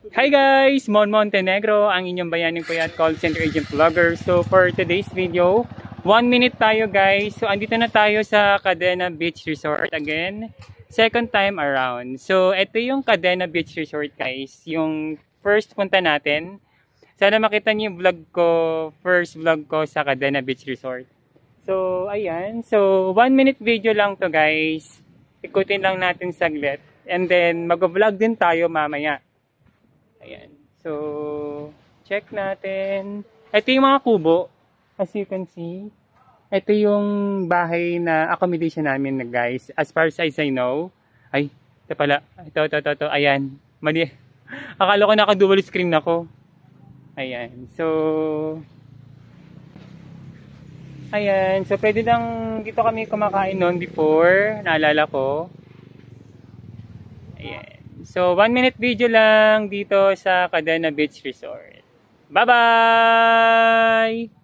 Hi guys! Mon Montenegro, ang inyong bayaning kuya at call center agent vlogger. So for today's video, 1 minute tayo guys. So andito na tayo sa Cadena Beach Resort again. Second time around. So ito yung Cadena Beach Resort guys. Yung first punta natin. Sana makita niyo yung vlog ko, first vlog ko sa Cadena Beach Resort. So ayan. So 1 minute video lang to guys. Ikutin lang natin saglit. And then mag-vlog din tayo mamaya. Ayan. So, check natin. Ito yung mga kubo. As you can see, ito yung bahay na accommodation namin na guys. As far as I know. Ay, ito pala. Ito. Ayan. Mali. Akala ko naka-double screen ako. Ayan. So, ayan. So, pwede lang dito kami kumakain noon before. Naalala ko. Ayan. So, 1 minute video lang dito sa Cadena Beach Resort. Bye-bye!